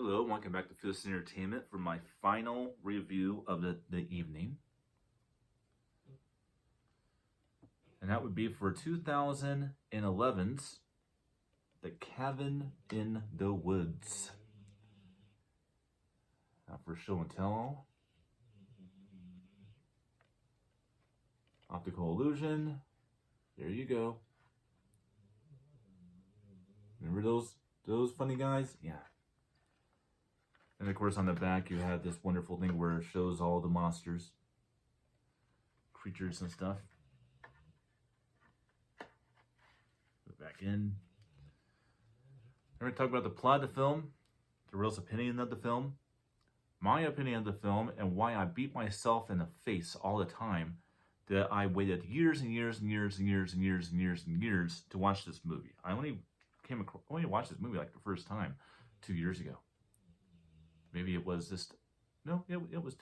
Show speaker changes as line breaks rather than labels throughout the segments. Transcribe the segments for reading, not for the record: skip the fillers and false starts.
Hello, welcome back to Fierce Entertainment for my final review of the evening. And that would be for 2011's The Cabin in the Woods. Now for show and tell. Optical illusion. There you go. Remember those funny guys? Yeah. And of course on the back you have this wonderful thing where it shows all the monsters, creatures and stuff. Put it back in. We're going to talk about the plot of the film, the real's opinion of the film, my opinion of the film, and why I beat myself in the face all the time that I waited years and years and years and years and years and years and years to watch this movie. I only watched this movie like the first time 2 years ago. Maybe it was just no. It was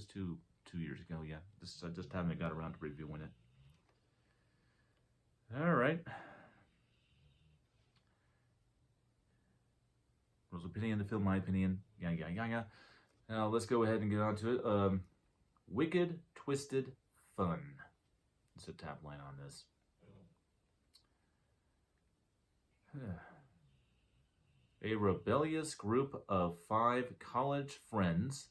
2 years ago. Yeah, I just haven't got around to reviewing it. All right. Rose opinion of the film, my opinion. Yeah. Now let's go ahead and get on to it. Wicked, twisted, fun. It's a tagline on this. A rebellious group of 5 college friends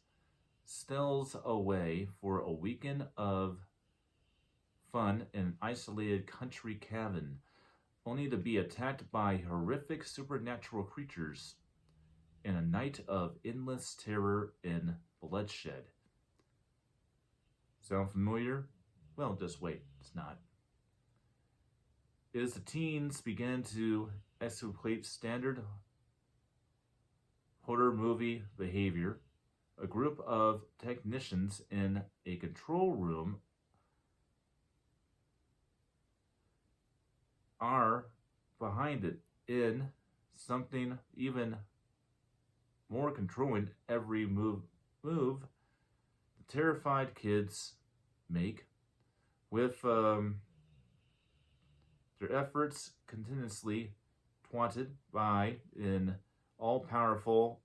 steals away for a weekend of fun in an isolated country cabin, only to be attacked by horrific supernatural creatures in a night of endless terror and bloodshed. Sound familiar? Well, just wait, it's not. As the teens begin to extrapolate standard horror movie behavior, a group of technicians in a control room are behind it in something even more controlling every move the terrified kids make, with their efforts continuously thwarted by an all-powerful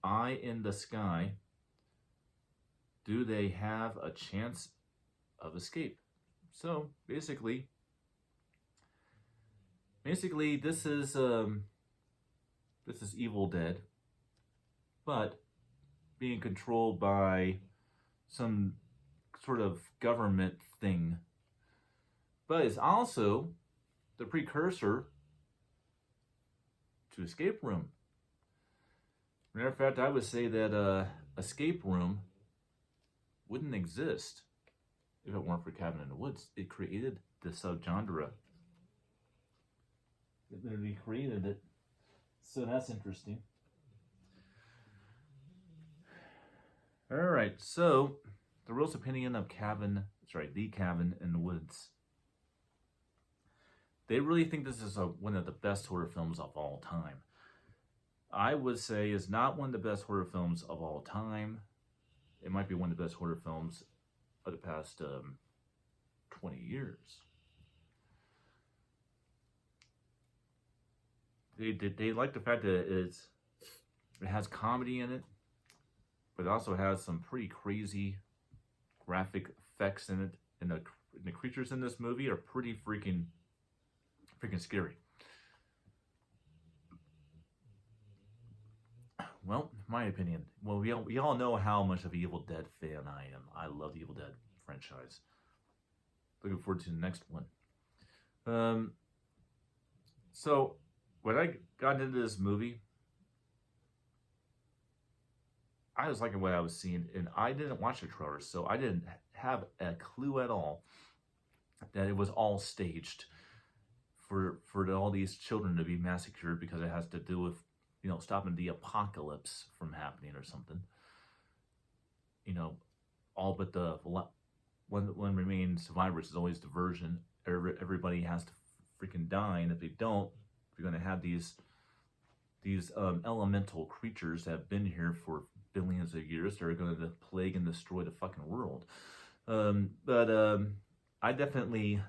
eye in the sky. Do they have a chance of escape? So basically this is Evil Dead, but being controlled by some sort of government thing. But it's also the precursor to Escape Room. Matter of fact, I would say that Escape Room wouldn't exist if it weren't for Cabin in the Woods. It created the subgenre. It literally created it. So that's interesting. Alright, so the real's opinion of The Cabin in the Woods. They really think this is one of the best horror films of all time. I would say it's not one of the best horror films of all time. It might be one of the best horror films of the past 20 years. They like the fact that it has comedy in it, but it also has some pretty crazy graphic effects in it. And the creatures in this movie are pretty freaking scary. Well, my opinion. Well, we all know how much of an Evil Dead fan I am. I love the Evil Dead franchise. Looking forward to the next one. So when I got into this movie, I was liking what I was seeing, and I didn't watch the trailers, so I didn't have a clue at all that it was all staged for all these children to be massacred because it has to do with, stopping the apocalypse from happening or something. All but the one remaining survivors is always diversion. Everybody has to freaking die, and if they don't, you're going to have these elemental creatures that have been here for billions of years. They're going to plague and destroy the fucking world. But I definitely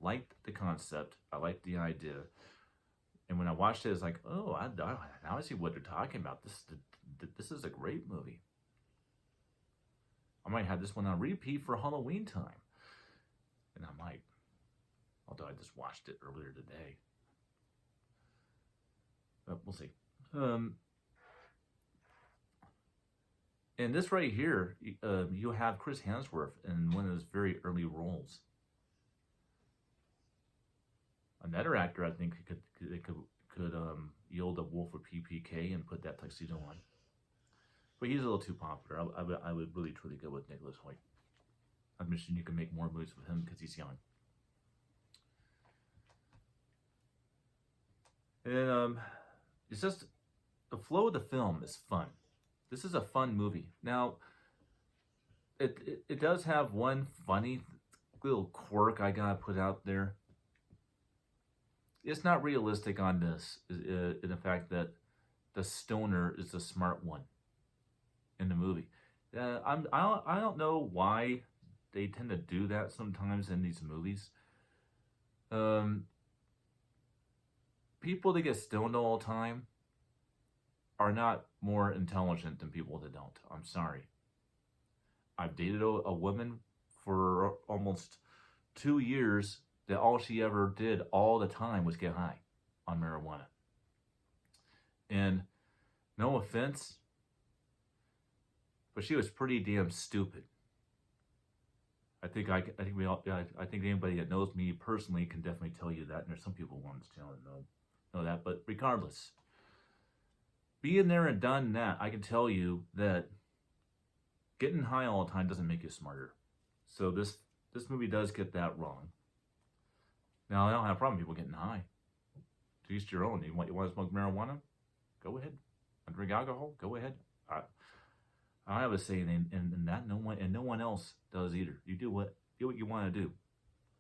liked the concept. I liked the idea. And when I watched it, it's like, oh, now I see what they're talking about. this is a great movie. I might have this one on repeat for Halloween time. And I might, although I just watched it earlier today. But we'll see. And this right here, you have Chris Hemsworth in one of his very early roles. Another actor, I think, could yield a wolf or PPK and put that tuxedo on. But he's a little too popular. I would really truly go with Nicholas Hoult. I'm wishing you can make more movies with him because he's young. And it's just the flow of the film is fun. This is a fun movie. Now, it does have one funny little quirk I gotta put out there. It's not realistic on this, in the fact that the stoner is the smart one in the movie. I don't know why they tend to do that sometimes in these movies. People that get stoned all the time are not more intelligent than people that don't. I'm sorry. I've dated a woman for almost 2 years that all she ever did all the time was get high on marijuana. And no offense, but she was pretty damn stupid. I think anybody that knows me personally can definitely tell you that. And there's some people who want to know that. But regardless, being there and done that, I can tell you that getting high all the time doesn't make you smarter. So this movie does get that wrong. Now, I don't have a problem with people getting high. To each your own. You want to smoke marijuana? Go ahead. Want to drink alcohol? Go ahead. I have a saying, and that no one else does either. You do what you want to do.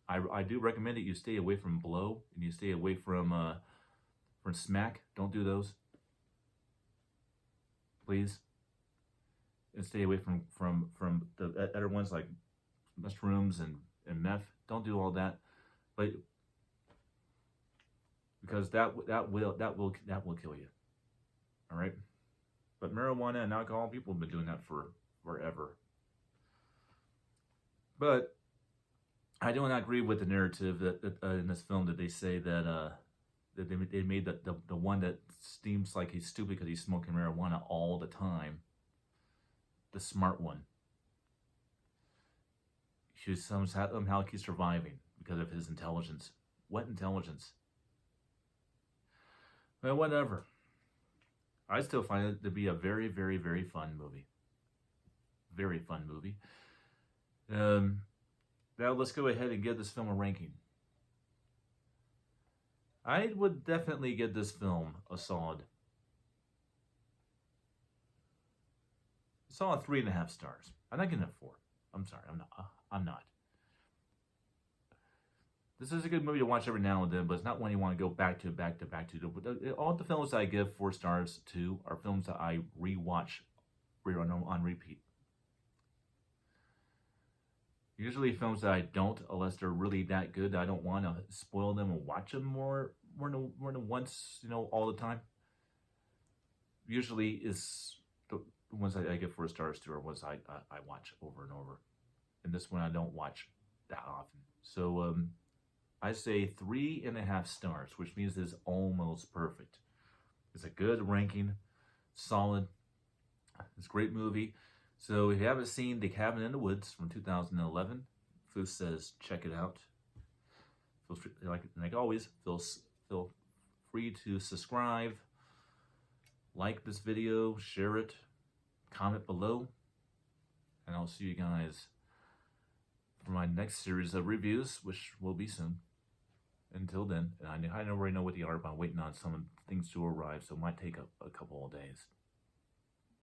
I do recommend that you stay away from blow and you stay away from smack. Don't do those, please. And stay away from the other ones like mushrooms and meth. Don't do all that, but because that will kill you. All right. But marijuana and alcohol, people have been doing that for forever. But I do not agree with the narrative that in this film that they say that they made the one that seems like he's stupid because he's smoking marijuana all the time, the smart one. He somehow keeps surviving because of his intelligence. What intelligence? Well, whatever. I still find it to be a very, very, very fun movie. Very fun movie. Now let's go ahead and give this film a ranking. I would definitely give this film a solid 3.5 stars. I'm not giving it 4. I'm sorry, I'm not. This is a good movie to watch every now and then, but it's not one you want to go back to. All the films that I give 4 stars to are films that I rewatch on repeat. Usually films that I don't, unless they're really that good, I don't want to spoil them and watch them more than once, all the time. Usually is the ones I give 4 stars to are ones I watch over and over. And this one I don't watch that often. So, I say 3.5 stars, which means it's almost perfect. It's a good ranking, solid. It's a great movie. So if you haven't seen The Cabin in the Woods from 2011, Foose says check it out. Feel free, like always, feel free to subscribe, like this video, share it, comment below, and I'll see you guys for my next series of reviews, which will be soon. Until then, and I already know what they are, but I'm waiting on some things to arrive, so it might take a couple of days.